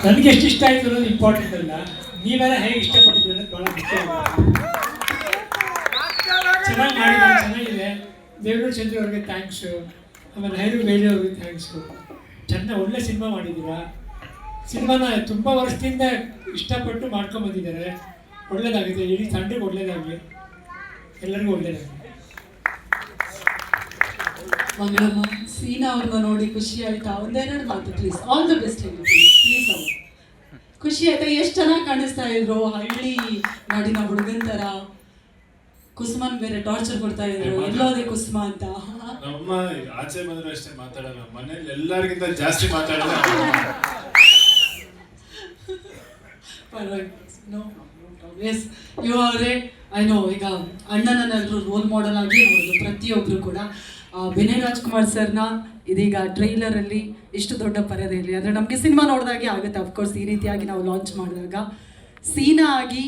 ನನಗೆ ಎಷ್ಟು ಇಷ್ಟ ಆಯಿತು ಅನ್ನೋದು ಇಂಪಾರ್ಟೆಂಟ್ ಅಲ್ಲ, ನೀವೆಲ್ಲ ಹೇಗೆ ಇಷ್ಟಪಟ್ಟಿದ್ದೀರ ಅನ್ನೋದು ಭಾಳ ಮುಖ್ಯ. ಚೆನ್ನಾಗಿ ಮಾಡಿದ್ದಾರೆ, ಚೆನ್ನಾಗಿದೆ. ದೇವನೂರು ಚಂದ್ರ ಅವ್ರಿಗೆ ಥ್ಯಾಂಕ್ಸು, ಆಮೇಲೆ ಹೈರು ಬೇಲಿ ಅವ್ರಿಗೆ ಥ್ಯಾಂಕ್ಸು. ಚೆನ್ನಾಗಿ ಒಳ್ಳೆ ಸಿನಿಮಾ ಮಾಡಿದ್ದೀರಾ. ಸಿನಿಮಾನ ತುಂಬ ವರ್ಷದಿಂದ ಇಷ್ಟಪಟ್ಟು ಮಾಡ್ಕೊಂಬಂದಿದ್ದಾರೆ. ಒಳ್ಳೇದಾಗಿದೆ, ಇಡೀ ತಂಡಕ್ಕೆ ಒಳ್ಳೇದಾಗಲಿ, ಎಲ್ಲರಿಗೂ ಒಳ್ಳೇದಾಗಲಿ. ಮಂಗಳಮ್ಮ, ಸೀನಾ ಅವ್ರನ್ನ ನೋಡಿ ಖುಷಿ ಆಯ್ತಾ? ಒಂದೆರಡು ಮಾತು ಪ್ಲೀಸ್. ಆಲ್ ದ ಬೆಸ್ಟ್ ಹೇಳಿ ಪ್ಲೀಸ್. ಅವ್ರು ಖುಷಿ ಆಯ್ತಾ? ಎಷ್ಟು ಚೆನ್ನಾಗಿ ಕಾಣಿಸ್ತಾ ಇದ್ರು, ಹಳ್ಳಿ ನಾಡಿನ ಹುಡುಗನ ಥರ. ಕುಸುಮನ್ ಬೇರೆ ಟಾರ್ಚರ್ ಕೊಡ್ತಾ ಇದ್ರು, ಎಲ್ಲೋದೆ ಕುಸುಮ ಅಂತ. ನಮ್ಮ ಆಚೆ ಬಂದ್ರೆ ಅಷ್ಟೇ ಮಾತಾಡಲ್ಲ, ಮನೇಲಿ ಎಲ್ಲರಿಗಿಂತ ಜಾಸ್ತಿ ಮಾತಾಡಲ್ಲ. Yes, you are right. I know. ಈಗ ಅಣ್ಣನನ್ನೆಲ್ಲರೂ ರೋಲ್ ಮಾಡೆಲ್ ಆಗಿ ನೋಡೋದು ಪ್ರತಿಯೊಬ್ಬರು ಕೂಡ. ವಿನಯ್ ರಾಜ್ಕುಮಾರ್ ಸರ್ನ ಇದೀಗ ಟ್ರೈಲರಲ್ಲಿ ಇಷ್ಟು ದೊಡ್ಡ ಪರದೆಯಲ್ಲಿ, ಅಂದರೆ ನಮಗೆ ಸಿನಿಮಾ ನೋಡಿದಾಗೆ ಆಗುತ್ತೆ. ಅಫ್ಕೋರ್ಸ್ ಈ ರೀತಿಯಾಗಿ ನಾವು ಲಾಂಚ್ ಮಾಡಿದಾಗ ಸೀನಾ ಆಗಿ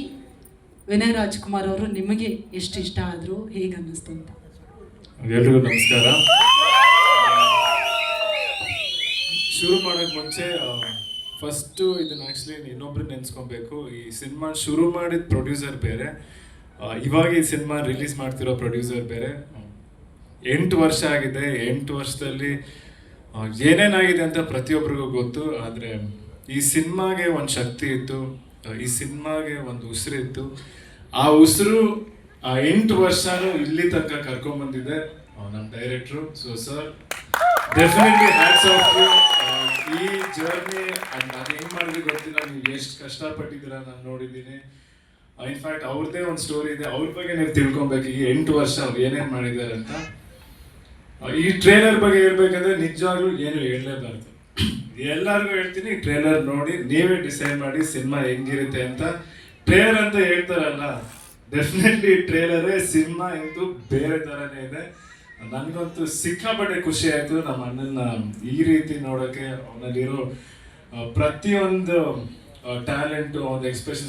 ವಿನಯ್ ರಾಜ್ಕುಮಾರ್ ಅವರು ನಿಮಗೆ ಎಷ್ಟು ಇಷ್ಟ ಆದರು, ಹೇಗೆ ಅನ್ನಿಸ್ತು ಅಂತ? ಎಲ್ರಿಗೂ ನಮಸ್ಕಾರ. ಶುರು ಮಾಡೋಕ್ಕೆ ಮುಂಚೆ ಫಸ್ಟು ಇದನ್ನ ಆ್ಯಕ್ಚುಲಿ ಇನ್ನೊಬ್ರು ನೆನೆಸ್ಕೊಬೇಕು. ಈ ಸಿನಿಮಾ ಶುರು ಮಾಡಿದ ಪ್ರೊಡ್ಯೂಸರ್ ಬೇರೆ, ಇವಾಗ ಈ ಸಿನಿಮಾ ರಿಲೀಸ್ ಮಾಡ್ತಿರೋ ಪ್ರೊಡ್ಯೂಸರ್ ಬೇರೆ. 8 ವರ್ಷ ಆಗಿದೆ. 8 ವರ್ಷದಲ್ಲಿ ಏನೇನಾಗಿದೆ ಅಂತ ಪ್ರತಿಯೊಬ್ಬರಿಗೂ ಗೊತ್ತು. ಆದರೆ ಈ ಸಿನಿಮಾಗೆ ಒಂದು ಶಕ್ತಿ ಇತ್ತು, ಈ ಸಿನಿಮಾಗೆ ಒಂದು ಉಸಿರಿತ್ತು. ಆ ಉಸಿರು ಆ 8 ವರ್ಷನೂ ಇಲ್ಲಿ ತನಕ ಕರ್ಕೊಂಡ್ಬಂದಿದೆ ನಮ್ಮ ಡೈರೆಕ್ಟ್ರು. So sir, definitely hats off you. ಈ ಜರ್ನಿ ನಾನು ಹೆಂಗೆ ಮಾಡಿದ್ರಿ ಗೊತ್ತಿಲ್ಲ, ನೀವು ಎಷ್ಟು ಕಷ್ಟಪಟ್ಟಿದ್ದೀರಾ ನಾನು ನೋಡಿದ್ದೀನಿ. ಇನ್ಫ್ಯಾಕ್ಟ್ ಅವ್ರದ್ದೇ ಒಂದು ಸ್ಟೋರಿ ಇದೆ, ಅವ್ರ ಬಗ್ಗೆ ನೀವು ತಿಳ್ಕೊಬೇಕು. ಈ 8 ವರ್ಷ ಅವ್ರು ಏನೇನು ಮಾಡಿದ್ದಾರೆ ಅಂತ. ಈ ಟ್ರೇಲರ್ ಬಗ್ಗೆ ಹೇಳ್ಬೇಕಂದ್ರೆ ನಿಜವಾಗ್ಲೂ ಏನು ಹೇಳಲೇಬಾರ್ದು. ಎಲ್ಲರಿಗೂ ಹೇಳ್ತೀನಿ, ಈ ಟ್ರೇಲರ್ ನೋಡಿ ನೀವೇ ಡಿಸೈಡ್ ಮಾಡಿ ಸಿನಿಮಾ ಹೆಂಗಿರುತ್ತೆ ಅಂತ. ಟ್ರೇಲರ್ ಅಂತ ಹೇಳ್ತಾರಲ್ಲ, ಡೆಫಿನೆಟ್ಲಿ ಟ್ರೇಲರೇ ಸಿನಿಮಾ ಎಂದು ಬೇರೆ ಥರನೇ ಇದೆ. ನನಗಂತೂ ಸಿಕ್ಕಾಪಟ್ಟೆ ಖುಷಿ ಆಯಿತು ನಮ್ಮ ಅಣ್ಣನ ಈ ರೀತಿ ನೋಡೋಕ್ಕೆ. ಅವನಲ್ಲಿರೋ ಪ್ರತಿಯೊಂದು ಟ್ಯಾಲೆಂಟು, ಒಂದು ಎಕ್ಸ್ಪ್ರೆಷನ್